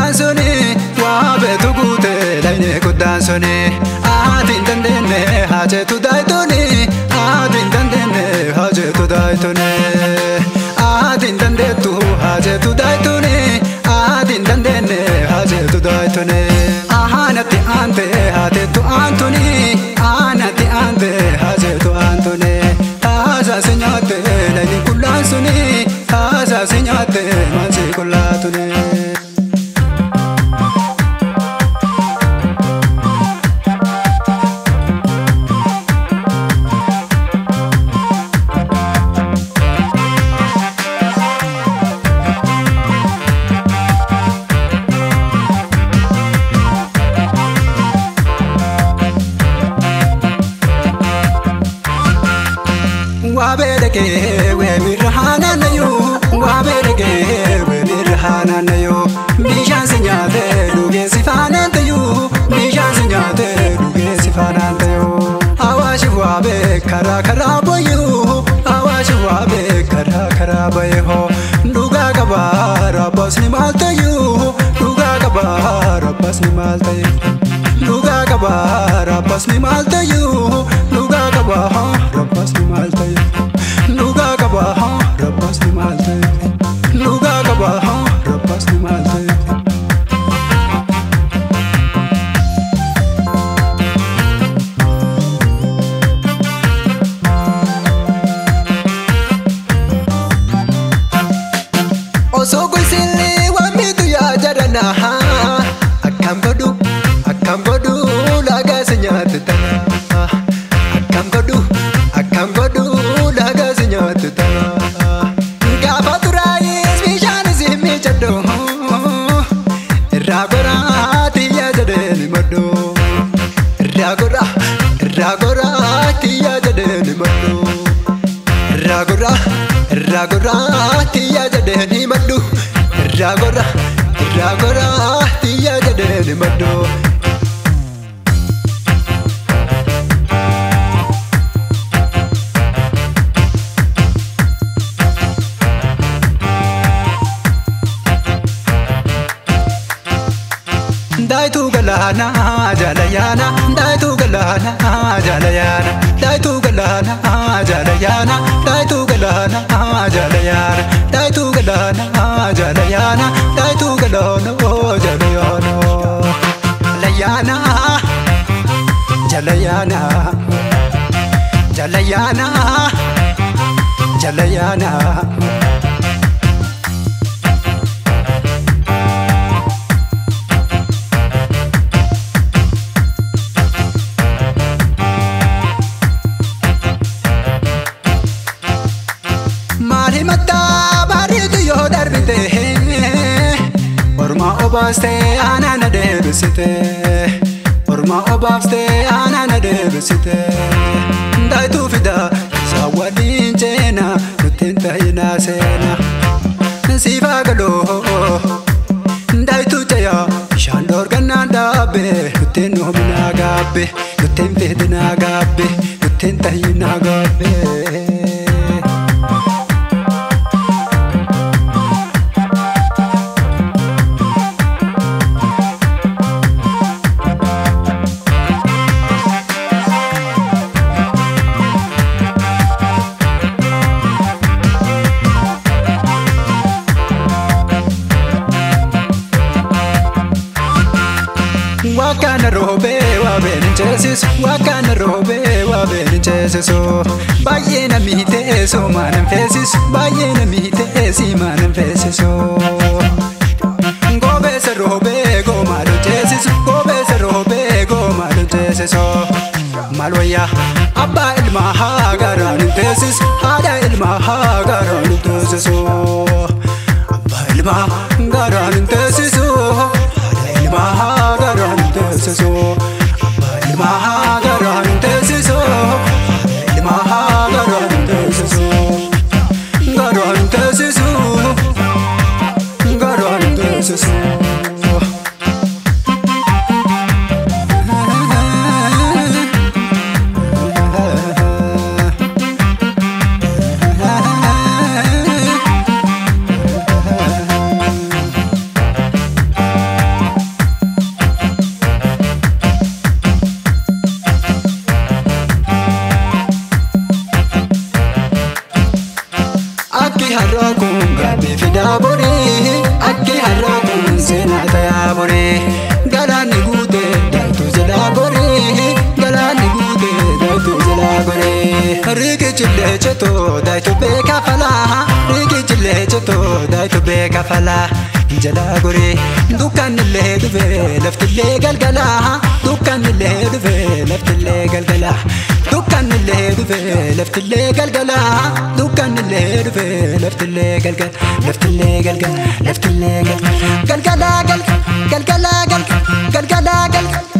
kudansoni wabetu gute laine kudansoni atin dandene haje tu daitoni atin dandene haje tu daitoni atin dandetu haje tu daitoni atin dandene haje tu daitoni ahanati ante hate tu antoni anati ante haje tu antoni taza sinyate laine kudansoni taza sinyate mansi kulatuni wabeleke we mirhana nayo wabeleke we mirhana nayo mishan sinyate duge sifana tayo mishan sinyate duge sifana tayo awash wabe kara kara boyo awash wabe kara kara boyo duga kabara basni maltayo duga kabara basni maltayo duga kabara basni maltayo duga kabara basni maltayo luga kabaha rabbas ni malte luga kabaha rabbas ni malte oso kuisili wa mitu ya jarana akam godu laga senyat tana akam godu laga senyat tana gafaturais mishan zimi chado ragora tiya jadel mado ragora tiya jadel mado ragora tiya jadel mado ragora tiya jadel mado daitu galana jalayana daitu galana jalayana daitu galana jalayana daitu galana jalayana daitu galana jalayana daitu galana jalayana layana jalayana jalayana jalayana obaste anana debsite orma obaste anana debsite daitu fida sawadin jena nutenta ina sena sifa galo daitu jaya shandor gananda be nuteno mina gabe nutempe dina gabe nutenta ina gabe wakana robe wa benches wakana robe wa benches bayena mite so manan faces bayena mite si manan faces gobe se robe go manan faces gobe se robe go manan faces malwaya abba ilma hagaran faces hada ilma hagaran faces abba ilma garan faces hada ilma hagaran so ilma hagaran tesiso ilma hagaran tesiso garan tesiso garan tesiso fida bore akki harra kun sena taya bore galani gute daitu zela bore galani gute daitu zela bore rike chille cheto daitu be kafala rike chille cheto daitu be kafala jala gore dukan le duve laftille galgala dukan le duve laftille galgala dukan le duve laftille galgala dukan le duve laftille galgal laftille galgal laftille galgala galgala galgala galgala galgala